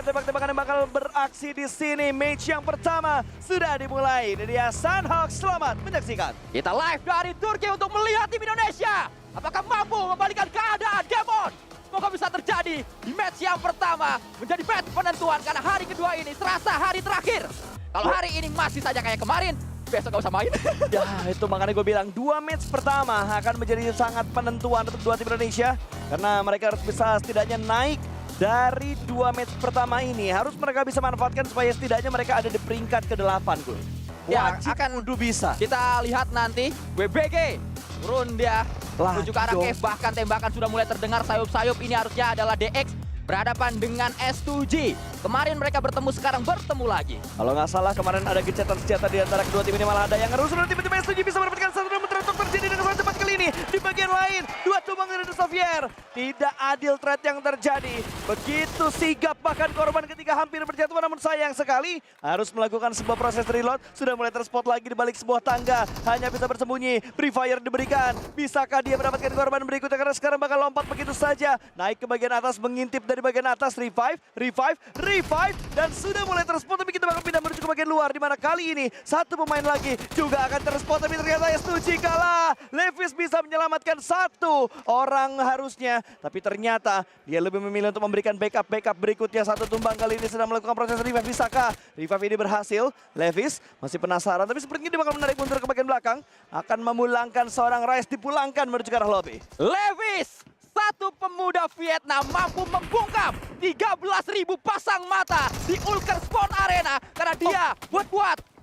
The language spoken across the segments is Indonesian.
Tebak-tebakan yang bakal beraksi di sini. Match yang pertama sudah dimulai. Ini dia Sunhawk, selamat menyaksikan. Kita live dari Turki untuk melihat tim Indonesia. Apakah mampu membalikkan keadaan? Game on! Semoga bisa terjadi di match yang pertama. Menjadi match penentuan karena hari kedua ini serasa hari terakhir. Kalau hari ini masih saja kayak kemarin, besok gak usah main. Ya itu makanya gue bilang 2 match pertama akan menjadi sangat penentuan untuk dua tim Indonesia. Karena mereka harus bisa setidaknya naik dari 2 match pertama ini. Harus mereka bisa manfaatkan supaya setidaknya mereka ada di peringkat ke-8 gue. Ya, Wajib akan kudu bisa. Kita lihat nanti WBG turun dia menuju ke arah dong. cave, bahkan tembakan sudah mulai terdengar sayup-sayup. Ini harusnya adalah DX berhadapan dengan S2G. Kemarin mereka bertemu, sekarang bertemu lagi. Kalau nggak salah kemarin ada gencatan senjata di antara kedua tim ini, malah ada yang ngerusuh dan tiba-tiba S7 bisa mendapatkan satu namun ternyata terjadi dengan sangat cepat kali ini. Di bagian lain, 2 tumbang dari Xavier. Tidak adil trade yang terjadi. Begitu sigap bahkan korban ketika hampir berjatuhan, namun sayang sekali harus melakukan sebuah proses reload. Sudah mulai terspot lagi di balik sebuah tangga. Hanya bisa bersembunyi. Free Fire diberikan. Bisakah dia mendapatkan korban berikutnya? Karena sekarang bakal lompat begitu saja. Naik ke bagian atas, mengintip dari bagian atas. Revive. Dan sudah mulai terspot, tapi kita bakal pindah menuju ke bagian luar. Dimana kali ini satu pemain lagi juga akan terspot, tapi ternyata S2G kalah. Levis bisa menyelamatkan satu orang harusnya. Tapi ternyata dia lebih memilih untuk memberikan backup berikutnya. Satu tumbang kali ini sedang melakukan proses revive. Bisakah revive ini berhasil? Levis masih penasaran, tapi sepertinya dia bakal menarik mundur ke bagian belakang. Akan memulangkan seorang Ryze, dipulangkan menuju ke arah lobby. Levis, satu pemuda Vietnam mampu membungkam 13.000 pasang mata di Ulker Sport Arena karena dia buat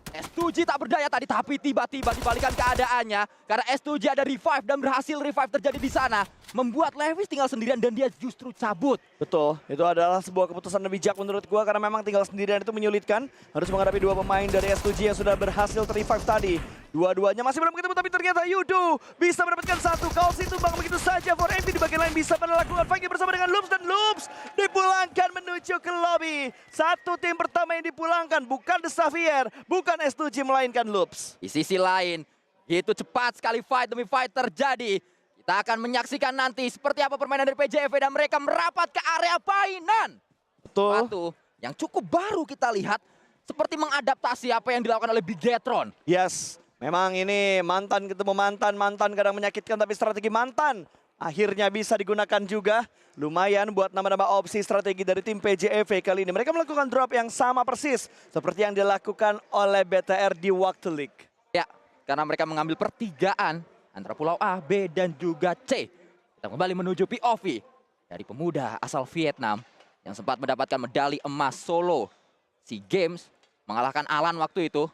S2G tak berdaya tadi, tapi tiba-tiba dibalikan keadaannya karena S2G ada revive dan berhasil revive terjadi di sana, membuat Levis tinggal sendirian dan dia justru cabut. Betul, itu adalah sebuah keputusan yang bijak menurut gua karena memang tinggal sendirian itu menyulitkan. Harus menghadapi 2 pemain dari S2G yang sudah berhasil ter-revive tadi. Dua-duanya masih belum ketemu, tapi ternyata Yudo bisa mendapatkan satu. Kalsi tumbang begitu saja. For Envy di bagian lain bisa melakukan fighting bersama dengan Loops, dan Loops dipulangkan menuju ke lobby. Satu tim pertama yang dipulangkan bukan The Xavier, bukan S2G melainkan Loops. Di sisi lain, gitu cepat sekali fight demi fight terjadi. Kita akan menyaksikan nanti seperti apa permainan dari PJV dan mereka merapat ke area painan. Betul. Satu yang cukup baru kita lihat seperti mengadaptasi apa yang dilakukan oleh Bigetron. Yes, memang ini mantan ketemu mantan kadang menyakitkan, tapi strategi mantan akhirnya bisa digunakan juga. Lumayan buat nama-nama opsi strategi dari tim PJV kali ini. Mereka melakukan drop yang sama persis seperti yang dilakukan oleh BTR di Waktu League. Ya, karena mereka mengambil pertigaan antara Pulau A, B, dan juga C. Kita kembali menuju POV dari pemuda asal Vietnam yang sempat mendapatkan medali emas solo SEA Games, mengalahkan Alan waktu itu.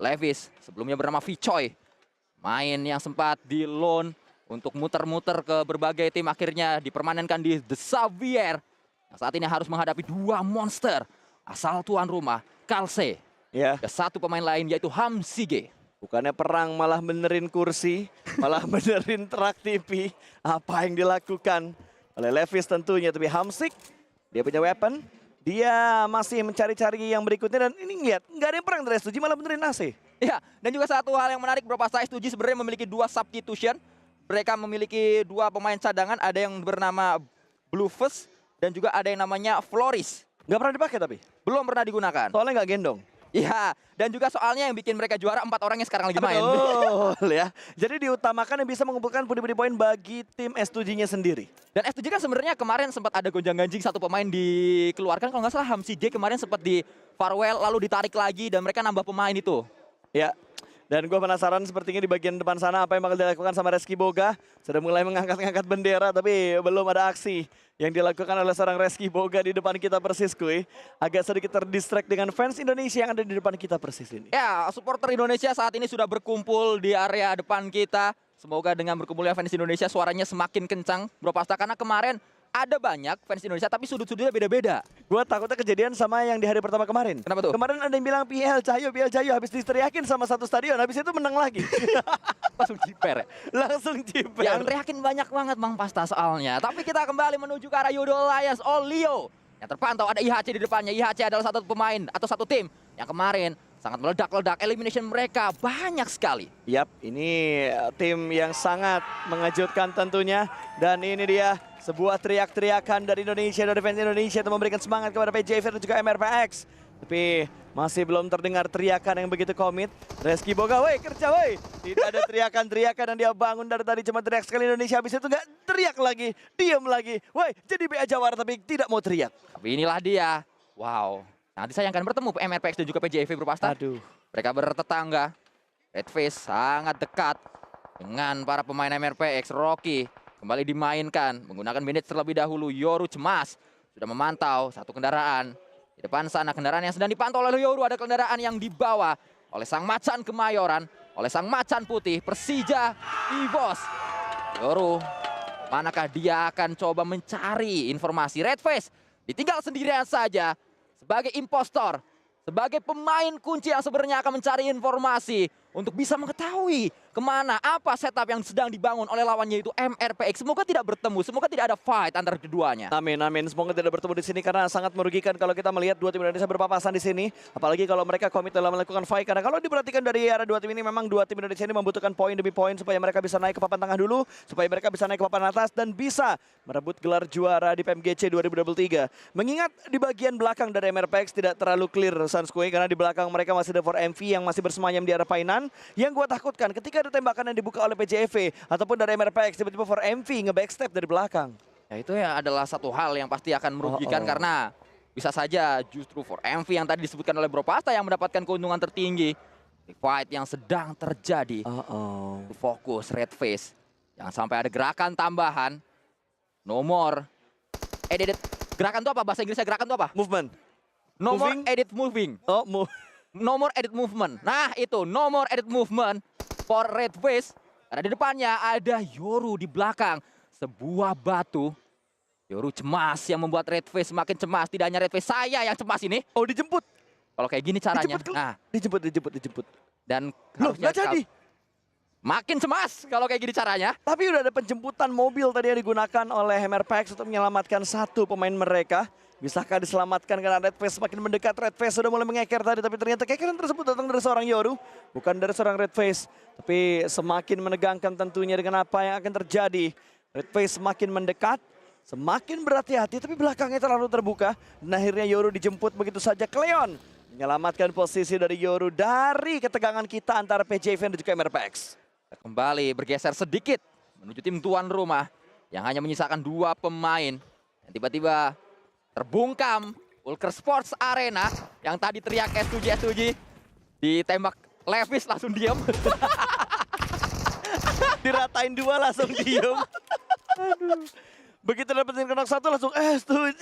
Levis, sebelumnya bernama Vicoy, main yang sempat di loan untuk muter-muter ke berbagai tim, akhirnya dipermanenkan di The Xavier. Nah, saat ini harus menghadapi 2 monster asal tuan rumah, Kalse. Ya. Dan satu pemain lain yaitu Hamsige. Bukannya perang malah benerin kursi, malah benerin truk TV. Apa yang dilakukan oleh Levis tentunya. Tapi Hamsik, dia punya weapon. Dia masih mencari-cari yang berikutnya. Dan ini lihat, nggak ada yang perang dari S2G, malah benerin AC. Ya, dan juga satu hal yang menarik, beberapa S2G sebenarnya memiliki 2 substitution. Mereka memiliki 2 pemain cadangan, ada yang bernama Bluefus dan juga ada yang namanya Floris. Nggak pernah dipakai tapi? Belum pernah digunakan. Soalnya nggak gendong. Iya, dan juga soalnya yang bikin mereka juara 4 orang yang sekarang lagi main. Betul ya. Jadi diutamakan yang bisa mengumpulkan pundi-pundi poin bagi tim S2G-nya sendiri. Dan S2G kan sebenarnya kemarin sempat ada gonjang-ganjing, satu pemain dikeluarkan, kalau nggak salah Hamsige kemarin sempat di farewell lalu ditarik lagi dan mereka nambah pemain itu. Ya. Dan gue penasaran sepertinya di bagian depan sana apa yang bakal dilakukan sama Reski Boga. Sudah mulai mengangkat-ngangkat bendera tapi belum ada aksi yang dilakukan oleh seorang Reski Boga di depan kita persis, kuy. Agak sedikit terdistract dengan fans Indonesia yang ada di depan kita persis ini. Ya, supporter Indonesia saat ini sudah berkumpul di area depan kita. Semoga dengan berkumpulnya fans Indonesia suaranya semakin kencang, Bro Pasta, karena kemarin ada banyak fans Indonesia tapi sudut-sudutnya beda-beda. Gue takutnya kejadian sama yang di hari pertama kemarin. Kenapa tuh? Kemarin ada yang bilang PL Cahyo habis disteriakin sama satu stadion, habis itu menang lagi. Langsung jiper ya? Langsung jiper. Yang teriakin banyak banget Bang Pasta soalnya. Tapi kita kembali menuju ke arah Yudo Alliance Olio. Yang terpantau ada IHC di depannya. IHC adalah satu pemain atau satu tim yang kemarin sangat meledak-ledak. Elimination mereka banyak sekali. Yap, ini tim yang sangat mengejutkan tentunya. Dan ini dia Sebuah teriak-teriakan dari Indonesia, dari fans Indonesia itu memberikan semangat kepada PJV dan juga MRPX. Tapi masih belum terdengar teriakan yang begitu komit. Reski Boga, woi kerja woi. Tidak ada teriakan-teriakan yang dia bangun dari tadi, cuma teriak sekali Indonesia. Habis itu nggak teriak lagi, diam lagi. Woi, jadi BA Jawara tapi tidak mau teriak. Tapi inilah dia. Wow. Nanti sayangkan bertemu MRPX dan juga PJV Bro Pasta. Aduh. Mereka bertetangga. Redface sangat dekat dengan para pemain MRPX. Rocky kembali dimainkan menggunakan bandage terlebih dahulu. Yoru cemas sudah memantau satu kendaraan. Di depan sana kendaraan yang sedang dipantau oleh Yoru, ada kendaraan yang dibawa oleh sang macan Kemayoran, oleh sang macan putih Persija EVOS. Yoru, manakah dia akan coba mencari informasi? Redface ditinggal sendirian saja sebagai impostor, sebagai pemain kunci yang sebenarnya akan mencari informasi untuk bisa mengetahui kemana, apa setup yang sedang dibangun oleh lawannya itu MRPX. Semoga tidak bertemu, semoga tidak ada fight antara keduanya. Amin, amin. Semoga tidak bertemu di sini karena sangat merugikan kalau kita melihat dua tim Indonesia berpapasan di sini. Apalagi kalau mereka komit dalam melakukan fight. Karena kalau diperhatikan dari arah dua tim ini, memang dua tim Indonesia ini membutuhkan poin demi poin supaya mereka bisa naik ke papan tengah dulu, supaya mereka bisa naik ke papan atas dan bisa merebut gelar juara di PMGC 2023. Mengingat di bagian belakang dari MRPX tidak terlalu clear Sanskui karena di belakang mereka masih ada 4MV yang masih bersemayam di arah Painan. Yang gue takutkan ketika ada tembakan yang dibuka oleh PJV ataupun dari MRPX tiba-tiba 4MV nge-backstep dari belakang. Ya itu ya adalah satu hal yang pasti akan merugikan karena bisa saja justru 4MV yang tadi disebutkan oleh Bro Pasta yang mendapatkan keuntungan tertinggi di fight yang sedang terjadi. Fokus Redface. Jangan sampai ada gerakan tambahan. Nomor edit. Gerakan itu apa? Bahasa Inggrisnya gerakan itu apa? Movement. Nomor Moving? edit moving. Oh, Nomor edit movement. Nah itu nomor edit movement for Redface. Karena di depannya ada Yoru di belakang. Sebuah batu. Yoru cemas yang membuat Redface semakin cemas. Tidak hanya Redface, saya yang cemas ini. Oh, dijemput. Kalau kayak gini caranya. Dijemput. Nah, Dijemput. dan Loh, harusnya nggak jadi. makin cemas kalau kayak gini caranya. Tapi udah ada penjemputan mobil tadi yang digunakan oleh MRPX untuk menyelamatkan satu pemain mereka. Bisakah diselamatkan karena Redface semakin mendekat. Redface sudah mulai mengeker tadi, tapi ternyata kekeran tersebut datang dari seorang Yoru. Bukan dari seorang Redface. Tapi semakin menegangkan tentunya dengan apa yang akan terjadi. Redface semakin mendekat, semakin berhati-hati, tapi belakangnya terlalu terbuka. Dan akhirnya Yoru dijemput begitu saja. Cleon menyelamatkan posisi dari Yoru dari ketegangan kita antara PJV dan juga MRPX. Kembali bergeser sedikit menuju tim tuan rumah yang hanya menyisakan dua pemain. Dan tiba-tiba terbungkam Ulker Sports Arena yang tadi teriak S7 ditembak Levis langsung diam. Diratain dua langsung diem. Aduh. Begitu dapetin kenok satu langsung S7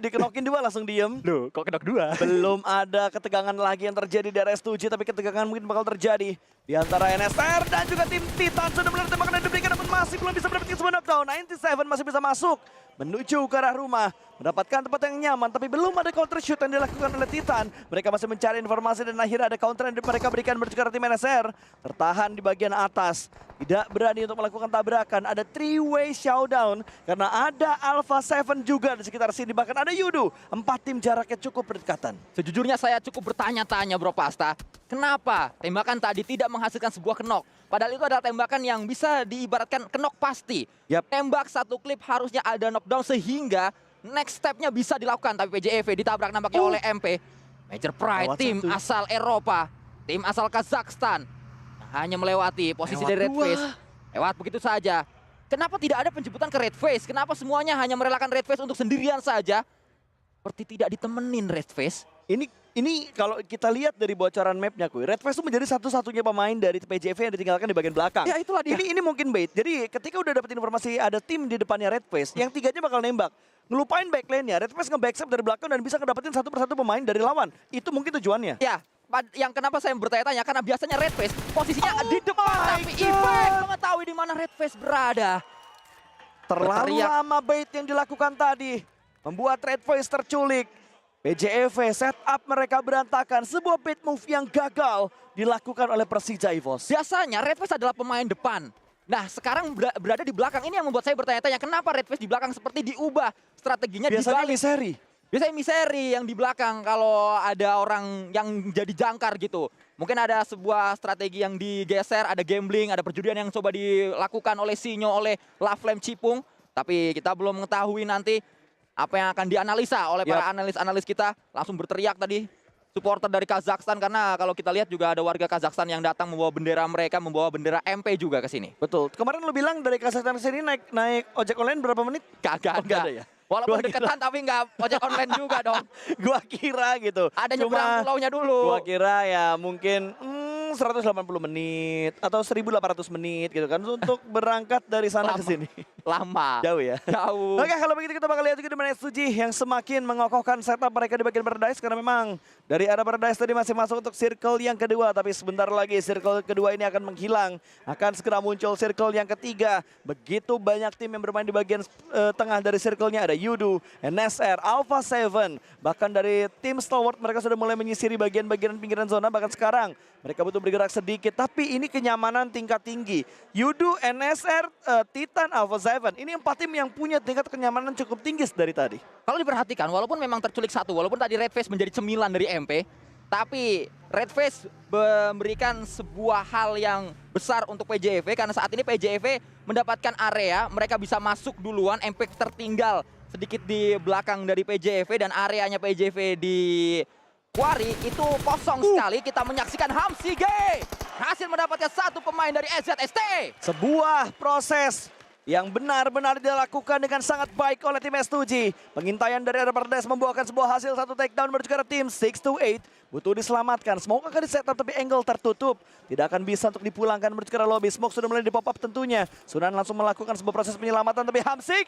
dikenokin dua langsung diem. Loh, kok kenok dua? Belum ada ketegangan lagi yang terjadi dari S7, tapi ketegangan mungkin bakal terjadi di antara NSR dan juga tim Titan. Sudah mulai tembakan dan diberikan namun masih belum bisa mendapatkan sebuah knockdown. 97 masih bisa masuk menuju ke arah rumah, mendapatkan tempat yang nyaman, tapi belum ada counter shoot yang dilakukan oleh Titan. Mereka masih mencari informasi dan akhirnya ada counter yang mereka berikan menuju ke arah tim NSR. Tertahan di bagian atas, tidak berani untuk melakukan tabrakan. Ada 3-way showdown karena ada Alpha 7 juga di sekitar sini. Bahkan ada Yudu. 4 tim jaraknya cukup berdekatan. Sejujurnya saya cukup bertanya-tanya Bro Pasta. Kenapa tembakan tadi tidak menghasilkan sebuah kenok? Padahal itu adalah tembakan yang bisa diibaratkan kenok pasti. Yap. Tembak satu klip harusnya ada knockdown sehingga next stepnya bisa dilakukan. Tapi PJV ditabrak nampaknya oleh MP. Major Pride, Lewat tim satu. asal Eropa, tim asal Kazakhstan. Hanya melewati posisi Lewat dari dua. Redface. Lewat begitu saja. Kenapa tidak ada penjemputan ke Redface? Kenapa semuanya hanya merelakan Redface untuk sendirian saja? Seperti tidak ditemenin Redface. Ini kalau kita lihat dari bocoran mapnya, Redface itu menjadi satu-satunya pemain dari PJV yang ditinggalkan di bagian belakang. Ya itulah dia. Ini mungkin bait. Jadi ketika udah dapat informasi ada tim di depannya Redface, yang tiganya bakal nembak. Ngelupain backline-nya, Redface nge-backstep dari belakang dan bisa ngedapetin satu persatu pemain dari lawan. Itu mungkin tujuannya. Ya, yang kenapa saya bertanya-tanya karena biasanya Redface posisinya di depan my tapi God. Ivan mengetahui di mana Redface berada. Terlalu Berteriak. lama bait yang dilakukan tadi. Membuat Redface terculik. PJV setup mereka berantakan. Sebuah bait move yang gagal dilakukan oleh Persija EVOS. Biasanya Redface adalah pemain depan. Nah, sekarang berada di belakang. Ini yang membuat saya bertanya-tanya kenapa Redface di belakang seperti diubah strateginya Biasanya dibalik. miseri. Biasanya miseri yang di belakang kalau ada orang yang jadi jangkar gitu. Mungkin ada sebuah strategi yang digeser, ada gambling, ada perjudian yang coba dilakukan oleh Sinyo, oleh La Flame Cipung. Tapi kita belum mengetahui nanti apa yang akan dianalisa oleh para analis-analis kita. Langsung berteriak tadi supporter dari Kazakhstan, karena kalau kita lihat juga ada warga Kazakhstan yang datang membawa bendera mereka, membawa bendera MP juga ke sini. Betul. Kemarin lu bilang dari Kazakhstan ke sini naik ojek online berapa menit? Kagak nggak ada. ada ya? Walaupun Gua deketan tapi nggak ojek online juga dong. Gua kira gitu. Ada nyebrang pulaunya dulu. Gua kira ya mungkin 180 menit atau 1.800 menit gitu kan untuk berangkat dari sana ke sini. Lama. Jauh ya? Jauh. Oke, kalau begitu kita bakal lihat juga di mana S2G yang semakin mengokohkan setup mereka di bagian Paradise, karena memang dari arah Paradise tadi masih masuk untuk circle yang kedua, tapi sebentar lagi circle kedua ini akan menghilang. Akan segera muncul circle yang ketiga. Begitu banyak tim yang bermain di bagian tengah dari circle-nya, ada Yudu, NSR, Alpha 7. Bahkan dari tim Stalwart mereka sudah mulai menyisiri bagian-bagian pinggiran zona, bahkan sekarang mereka butuh bergerak sedikit, tapi ini kenyamanan tingkat tinggi. Yudu, NSR, Titan, Alpha 7. Ini 4 tim yang punya tingkat kenyamanan cukup tinggi dari tadi. Kalau diperhatikan, walaupun memang terculik satu, walaupun tadi Red Face menjadi cemilan dari MP, tapi Red Face memberikan sebuah hal yang besar untuk PJV, karena saat ini PJV mendapatkan area, mereka bisa masuk duluan, MP tertinggal sedikit di belakang dari PJV, dan areanya PJV di Quarry itu kosong sekali. Kita menyaksikan Hamsige berhasil mendapatkan satu pemain dari EZST. Sebuah proses yang benar-benar dilakukan dengan sangat baik oleh tim S2G. Pengintaian dari arah Paradise membuahkan sebuah hasil, satu takedown menuju ke arah tim 628. Butuh diselamatkan. Smoke akan di-setup tapi angle tertutup. Tidak akan bisa untuk dipulangkan menuju ke arah lobby. Smoke sudah mulai di-pop up tentunya. Sunan langsung melakukan sebuah proses penyelamatan, tapi Hamsik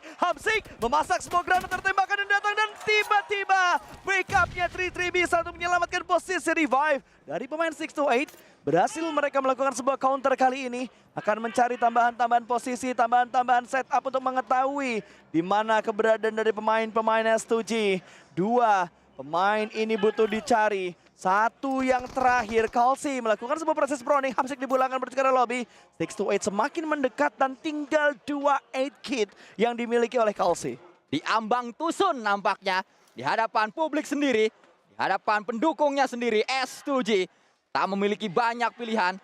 memasak smoke granat tertembakkan dan datang, dan tiba-tiba backupnya 3-3 bisa untuk menyelamatkan posisi revive dari pemain 628. Berhasil mereka melakukan sebuah counter kali ini. Akan mencari tambahan-tambahan posisi, tambahan-tambahan setup untuk mengetahui di mana keberadaan dari pemain-pemain S2G. Dua pemain ini butuh dicari. Satu yang terakhir, Kalsi melakukan sebuah proses proning. Hamsik dipulangkan menuju ke arah lobby. 628 semakin mendekat dan tinggal 2 8 kit yang dimiliki oleh Kalsi. Di ambang tusun nampaknya, di hadapan publik sendiri, di hadapan pendukungnya sendiri, S2G tak memiliki banyak pilihan.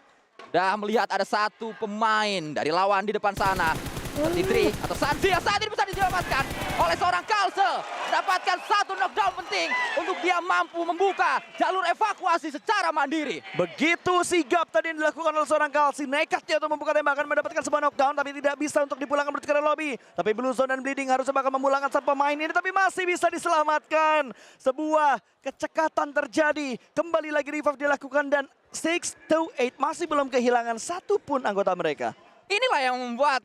Dah melihat ada satu pemain dari lawan di depan sana. 33 atau Sanzi yang saat ini bisa diselamatkan oleh seorang Kalse. Mendapatkan satu knockdown penting untuk dia mampu membuka jalur evakuasi secara mandiri. Begitu sigap tadi yang dilakukan oleh seorang Kalsi. Nekatnya untuk membuka tembakan, mendapatkan sebuah knockdown, tapi tidak bisa untuk dipulangkan menuju ke arah lobby. Tapi Blue Zone dan Bleeding harusnya bakal memulangkan satu pemain ini, tapi masih bisa diselamatkan. Sebuah kecekatan terjadi. Kembali lagi revive dilakukan dan 628 masih belum kehilangan satupun anggota mereka. Inilah yang membuat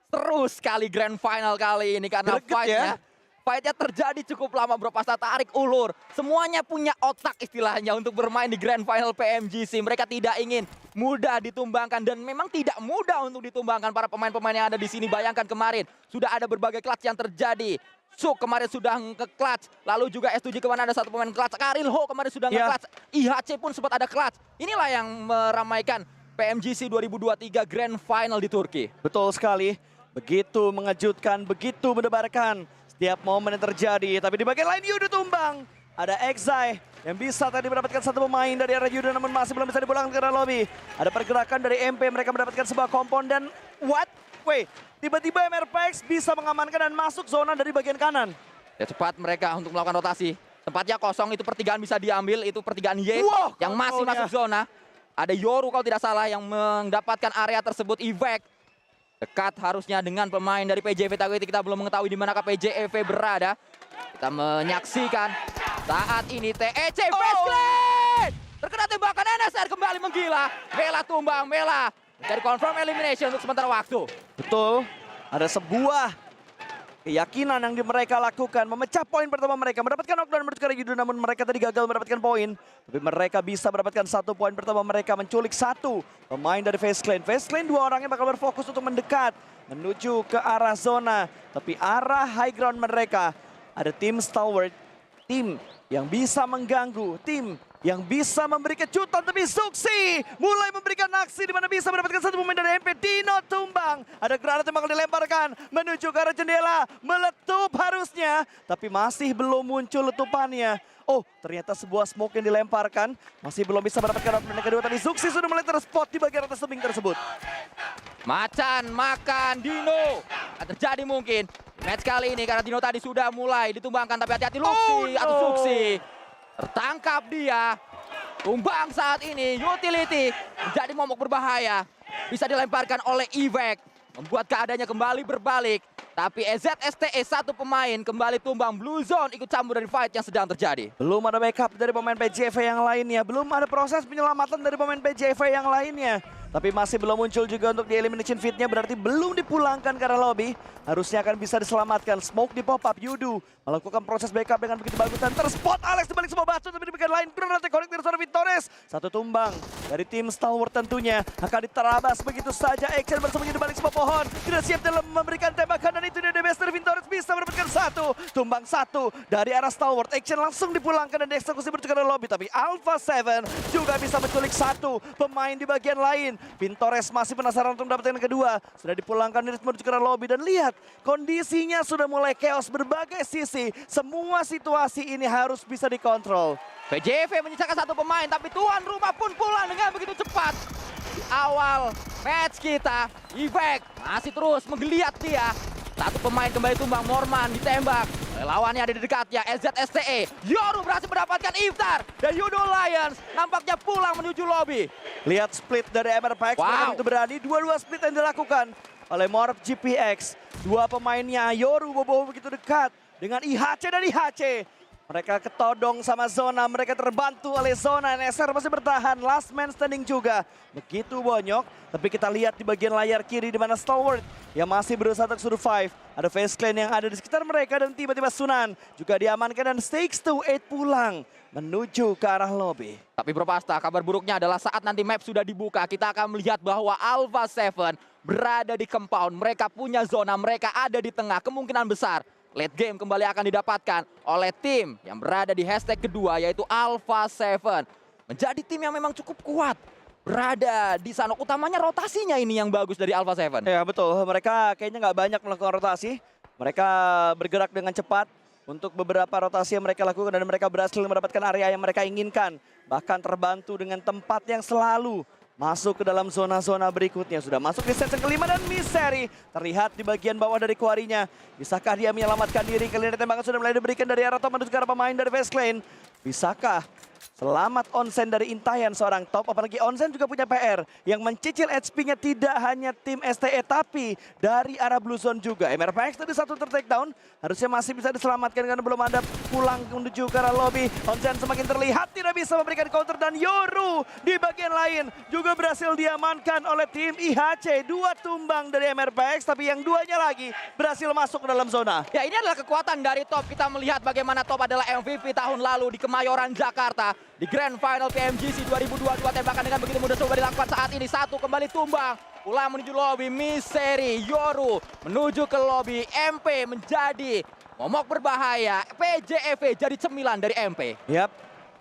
seru sekali grand final kali ini, karena fightnya terjadi cukup lama bro, pasca tarik ulur. Semuanya punya otak istilahnya untuk bermain di grand final PMGC. Mereka tidak ingin mudah ditumbangkan, dan memang tidak mudah untuk ditumbangkan para pemain-pemain yang ada di sini. Bayangkan kemarin sudah ada berbagai clutch yang terjadi. Suk kemarin sudah nge-clutch, lalu juga S2G kemarin ada satu pemain clutch. Karilho kemarin sudah nge-clutch, IHC pun sempat ada clutch. Inilah yang meramaikan PMGC 2023 Grand Final di Turki. Betul sekali. Begitu mengejutkan, begitu mendebarkan setiap momen yang terjadi. Tapi di bagian lain Yudu tumbang. Ada Exai yang bisa tadi mendapatkan satu pemain dari arah Yudu, namun masih belum bisa dipulangkan ke arah lobby. Ada pergerakan dari MP, mereka mendapatkan sebuah kompon dan tiba-tiba MRPX bisa mengamankan dan masuk zona dari bagian kanan. Ya, cepat mereka untuk melakukan rotasi. Tempatnya kosong, itu pertigaan bisa diambil, itu pertigaan Y yang masih masuk zona. Ada Yoru kalau tidak salah yang mendapatkan area tersebut, Ivek. Dekat harusnya dengan pemain dari PJV Taguiti. Kita belum mengetahui di manakah PJV berada. Kita menyaksikan saat ini TEC Faceclan terkena tembakan NSR, kembali menggila. Mela tumbang, Mela mencari confirm elimination untuk sementara waktu. Betul, ada sebuah keyakinan yang mereka lakukan, memecah poin pertama mereka, mendapatkan knockdown menuju ke arah Yudu, namun mereka tadi gagal mendapatkan poin. Tapi mereka bisa mendapatkan satu poin pertama mereka, menculik satu pemain dari Faceclan. Faceclan dua orangnya bakal berfokus untuk mendekat menuju ke arah zona. Tapi arah high ground mereka, ada tim Stalwart, tim yang bisa mengganggu, tim yang bisa memberi kejutan, tapi Zuxi mulai memberikan aksi di mana bisa mendapatkan satu pemain dari MP. Dino tumbang, ada granat yang bakal dilemparkan menuju ke arah jendela, meletup harusnya, tapi masih belum muncul letupannya. Oh, ternyata sebuah smoke yang dilemparkan, masih belum bisa mendapatkan round kedua, tapi Zuxi sudah mulai terspot di bagian atas tebing tersebut. Macan makan Dino, akan terjadi mungkin. Match kali ini karena Dino tadi sudah mulai ditumbangkan, tapi hati-hati Luxi atau Suksi. Tertangkap dia. Tumbang saat ini, utility menjadi momok berbahaya. Bisa dilemparkan oleh Ivek, membuat keadaannya kembali berbalik. Tapi EZSTE satu pemain kembali tumbang. Blue Zone ikut campur dari fight yang sedang terjadi. Belum ada backup dari pemain PJV yang lainnya. Belum ada proses penyelamatan dari pemain PJV yang lainnya. Tapi masih belum muncul juga untuk di elimination fitnya, berarti belum dipulangkan ke arah lobby. Harusnya akan bisa diselamatkan. Smoke di pop up, Yudu melakukan proses backup dengan begitu bagus dan terspot Alex dibalik semua batu, tapi di bagian lain granate connect dari seorang Victores. Satu tumbang dari tim Stalwart tentunya akan diterabas begitu saja. Action bersembunyi di balik sebuah pohon, tidak siap dalam memberikan tembakan, dan itu dia Debester. Victores bisa mendapatkan satu, tumbang satu dari arah Stalwart. Action langsung dipulangkan dan dieksekusi bertukar dari lobby, tapi Alpha 7 juga bisa menculik satu pemain di bagian lain. Victores masih penasaran untuk mendapatkan yang kedua, sudah dipulangkan dari menuju ke arah lobby, dan lihat kondisinya sudah mulai chaos berbagai sisi. Semua situasi ini harus bisa dikontrol. PJV menyisakan satu pemain, tapi tuan rumah pun pulang dengan begitu cepat. Di awal match kita, Ivek masih terus menggeliat dia. Satu pemain kembali tumbang, Morman ditembak. Lawannya ada di dekatnya, EZSTE. Yoru berhasil mendapatkan Iftar. Dan Yudo Lions nampaknya pulang menuju lobby. Lihat split dari MRPX, mereka itu berani. Dua-dua split yang dilakukan oleh Morph GPX. Dua pemainnya, Yoru bobo begitu dekat dengan IHC dan IHC. Mereka ketodong sama Zona, mereka terbantu oleh Zona. NSR masih bertahan, last man standing juga. Begitu bonyok, tapi kita lihat di bagian layar kiri di mana Stalwart yang masih berusaha untuk survive. Ada Face Clan yang ada di sekitar mereka dan tiba-tiba Sunan juga diamankan dan Stakes to 8 pulang menuju ke arah lobby. Tapi Bro Pasta, kabar buruknya adalah saat nanti map sudah dibuka, kita akan melihat bahwa Alpha 7 berada di compound. Mereka punya zona, mereka ada di tengah. Kemungkinan besar late game kembali akan didapatkan oleh tim yang berada di hashtag kedua, yaitu Alpha 7. Menjadi tim yang memang cukup kuat berada di sana. Utamanya rotasinya ini yang bagus dari Alpha 7. Ya betul, mereka kayaknya nggak banyak melakukan rotasi. Mereka bergerak dengan cepat untuk beberapa rotasi yang mereka lakukan dan mereka berhasil mendapatkan area yang mereka inginkan. Bahkan terbantu dengan tempat yang selalu masuk ke dalam zona-zona berikutnya. Sudah masuk di set yang kelima dan Misery terlihat di bagian bawah dari kuarinya. Bisakah dia menyelamatkan diri? Kali ini tembakan sudah mulai diberikan dari arah top menuju ke arah pemain dari Face Clan. Bisakah selamat onsen dari Intayan seorang top, apalagi onsen juga punya PR yang mencicil HP-nya tidak hanya tim STE tapi dari arah Blue Zone juga. MRPX tadi satu ter-takedown, harusnya masih bisa diselamatkan karena belum ada pulang menuju ke arah lobby. Onsen semakin terlihat tidak bisa memberikan counter dan Yoru di bagian lain juga berhasil diamankan oleh tim IHC. Dua tumbang dari MRPX tapi yang duanya lagi berhasil masuk ke dalam zona. Ya, ini adalah kekuatan dari top. Kita melihat bagaimana top adalah MVP tahun lalu di Kemayoran, Jakarta. Di Grand Final PMGC 2022, tembakan dengan begitu mudah coba dilakukan saat ini. Satu kembali tumbang, pulang menuju lobby. Misery, Yoru menuju ke lobby. MP menjadi momok berbahaya. PJEV jadi cemilan dari MP. Yap,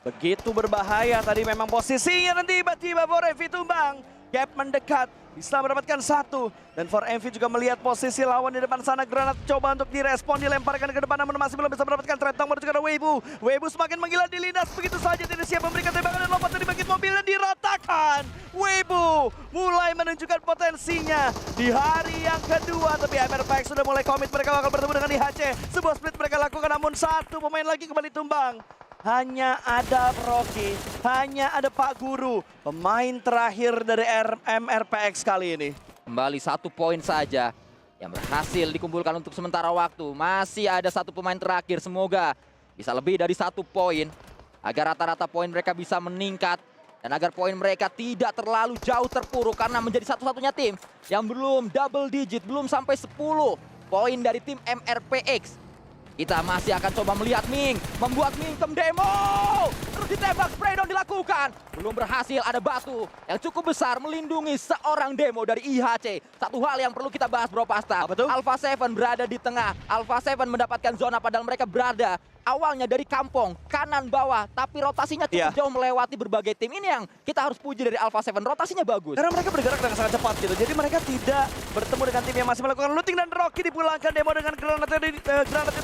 begitu berbahaya tadi memang posisinya dan tiba-tiba Forevi tumbang. Gap mendekat, bisa mendapatkan satu. Dan ForMV juga melihat posisi lawan di depan sana. Granat coba untuk direspon, dilemparkan ke depan namun masih belum bisa mendapatkan threat. Menuju ke arah Weibo. Weibo semakin menggila, dilindas begitu saja, tidak siap memberikan tembakan dan lompat dari bagian mobil dan diratakan. Weibo mulai menunjukkan potensinya di hari yang kedua. Tapi MRPX sudah mulai komit, mereka bakal bertemu dengan IHC. Sebuah split mereka lakukan namun satu pemain lagi kembali tumbang. Hanya ada Rocky, hanya ada Pak Guru, pemain terakhir dari MRPX kali ini. Kembali 1 poin saja yang berhasil dikumpulkan untuk sementara waktu. Masih ada 1 pemain terakhir, semoga bisa lebih dari 1 poin agar rata-rata poin mereka bisa meningkat dan agar poin mereka tidak terlalu jauh terpuruk karena menjadi satu-satunya tim yang belum double digit, belum sampai 10 poin dari tim MRPX. Kita masih akan coba melihat Ming, membuat Mingkem demo. Terus ditembak, spraydown dilakukan. Belum berhasil, ada batu yang cukup besar melindungi seorang demo dari IHC. Satu hal yang perlu kita bahas Bro Pasta. Alpha 7 berada di tengah. Alpha 7 mendapatkan zona padahal mereka berada awalnya dari kampung, kanan bawah. Tapi rotasinya cukup jauh melewati berbagai tim. Ini yang kita harus puji dari Alpha 7, rotasinya bagus. Karena mereka bergerak dengan sangat cepat gitu. Jadi mereka tidak bertemu dengan tim yang masih melakukan looting dan Rocky dipulangkan demo dengan granatnya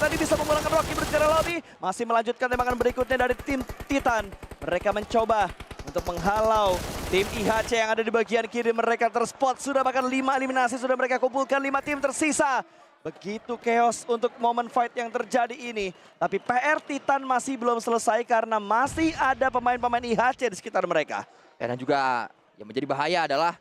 tadi bisa memulangkan Rocky bersejarah lobby. Masih melanjutkan tembakan berikutnya dari tim Titan. Mereka mencoba untuk menghalau tim IHC yang ada di bagian kiri. Mereka terspot, sudah bahkan 5 eliminasi sudah mereka kumpulkan, 5 tim tersisa. Begitu chaos untuk momen fight yang terjadi ini. Tapi PR Titan masih belum selesai karena masih ada pemain-pemain IHC di sekitar mereka. Dan juga yang menjadi bahaya adalah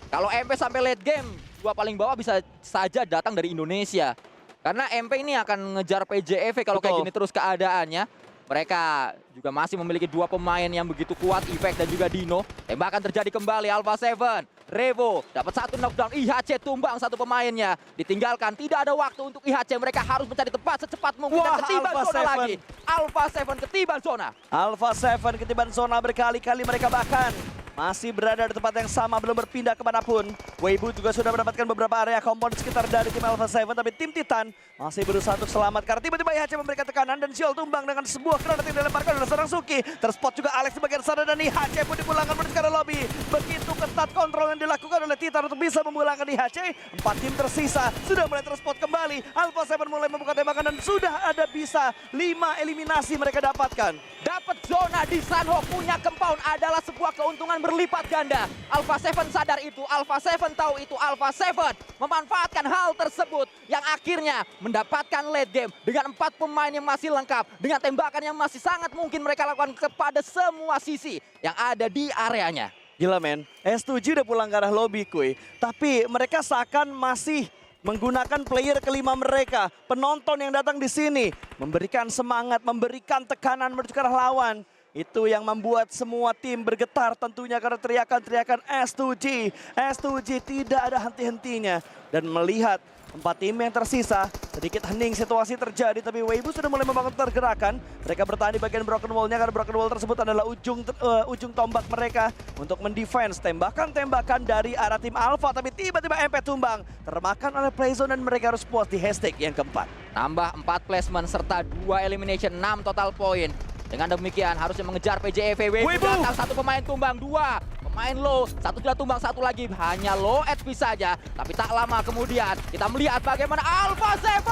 kalau MP sampai late game, dua paling bawah bisa saja datang dari Indonesia. Karena MP ini akan ngejar PJEV kalau kayak Betul. gini terus keadaannya. Mereka juga masih memiliki dua pemain yang begitu kuat, Ifek dan juga Dino. Tembakan terjadi kembali, Alpha 7. Revo dapat satu knockdown, IHC tumbang satu pemainnya. Ditinggalkan, tidak ada waktu untuk IHC. Mereka harus mencari tempat secepat mungkin dan Wah, ketiban Alpha zona 7. lagi. Alpha 7 ketiban zona. Alpha 7 ketiban zona berkali-kali, mereka bahkan masih berada di tempat yang sama, belum berpindah kemanapun. Weibo juga sudah mendapatkan beberapa area kompon di sekitar dari tim Alpha 7, tapi tim Titan masih berusaha untuk selamat. Karena tiba-tiba IHC memberikan tekanan dan Xiol tumbang dengan sebuah granat yang dilemparkan oleh seorang Suki. Terspot juga Alex di bagian sana dan IHC pun dipulangkan menuju ke lobby. Begitu ketat kontrol yang dilakukan oleh Titan untuk bisa memulangkan IHC. 4 tim tersisa sudah mulai terspot kembali. Alpha 7 mulai membuka tembakan dan sudah ada bisa 5 eliminasi mereka dapatkan. Dapat zona di Sanhok, punya compound adalah sebuah keuntungan berlipat ganda. Alpha 7 sadar itu, Alpha 7 tahu itu, Alpha 7 memanfaatkan hal tersebut yang akhirnya mendapatkan late game dengan 4 pemain yang masih lengkap, dengan tembakan yang masih sangat mungkin mereka lakukan kepada semua sisi yang ada di areanya. Gila men, S7 udah pulang ke arah lobby kuy. Tapi mereka seakan masih menggunakan player kelima mereka. Penonton yang datang di sini memberikan semangat, memberikan tekanan menuju ke arah lawan. Itu yang membuat semua tim bergetar tentunya karena teriakan-teriakan S2G. S2G tidak ada henti-hentinya. Dan melihat 4 tim yang tersisa, sedikit hening situasi terjadi, tapi Weibo sudah mulai membangun pergerakan. Mereka bertahan di bagian broken wall-nya karena broken wall tersebut adalah ujung tombak mereka untuk mendefense tembakan-tembakan dari arah tim Alpha. Tapi tiba-tiba MP tumbang, termakan oleh Playzone dan mereka harus puas di hashtag yang keempat. Nambah 4 placement serta 2 elimination, 6 total poin. Dengan demikian harusnya mengejar PJEV. Weibo Datang satu pemain tumbang, 2 pemain low, satu sudah tumbang, satu lagi hanya low HP saja. Tapi tak lama kemudian kita melihat bagaimana Alpha 7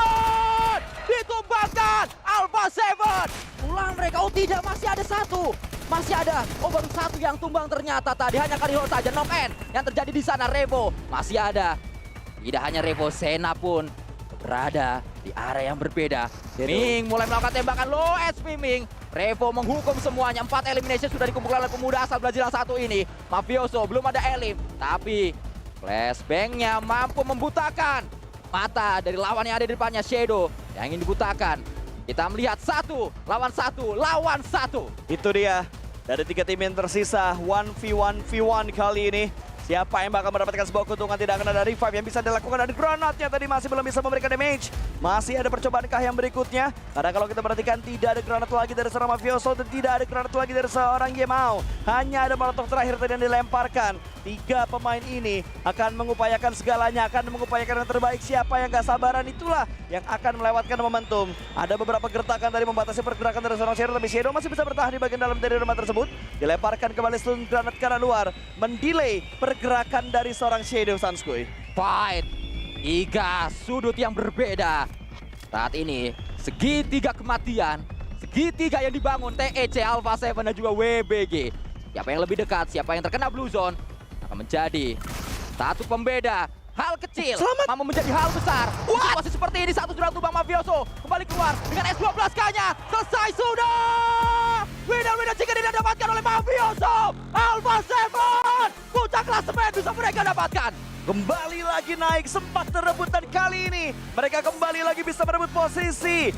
ditumbangkan. Alpha 7 pulang mereka, oh tidak, masih ada satu. Masih ada, oh baru satu yang tumbang ternyata tadi, hanya Kariho saja. Knock end yang terjadi di sana. Revo masih ada. Tidak hanya Revo, Sena pun berada di area yang berbeda. Ming mulai melakukan tembakan low HP Ming. Revo menghukum semuanya. 4 elimination sudah dikumpulkan oleh pemuda asal Brazil yang satu ini. Mafioso belum ada elim, tapi flashbangnya mampu membutakan mata dari lawan yang ada di depannya. Shadow yang ingin dibutakan. Kita melihat 1 lawan 1. Itu dia, dari 3 tim yang tersisa, 1v1v1 kali ini. Siapa yang bakal mendapatkan sebuah keuntungan? Tidak akan ada revive yang bisa dilakukan. Ada granatnya tadi masih belum bisa memberikan damage. Masih ada percobaankah yang berikutnya? Karena kalau kita perhatikan tidak ada granat lagi dari seorang Mafioso dan tidak ada granat lagi dari seorang Yemao. Hanya ada molotov terakhir tadi yang dilemparkan. 3 pemain ini akan mengupayakan segalanya, akan mengupayakan yang terbaik. Siapa yang gak sabaran itulah yang akan melewatkan momentum. Ada beberapa gertakan tadi membatasi pergerakan dari seorang Shadow, tapi Shadow masih bisa bertahan di bagian dalam dari rumah tersebut. Dilemparkan kembali stun granat ke arah luar, mendelay pergerakan dari seorang Shadow Sanskuy. Fight 3 sudut yang berbeda. Saat ini segitiga kematian, segitiga yang dibangun TEC, Alpha 7 dan juga WBG. Siapa yang lebih dekat, siapa yang terkena blue zone akan menjadi satu pembeda. Hal kecil mampu menjadi hal besar. Situasi seperti ini, satu sudah tumbang. Mafioso kembali keluar dengan S12K-nya. Selesai sudah. Winner jika tidak didapatkan oleh Mafioso. Alpha 7 puncak klasemen bisa mereka dapatkan. Kembali lagi naik, sempat terebut dan kali ini mereka kembali lagi bisa merebut posisi.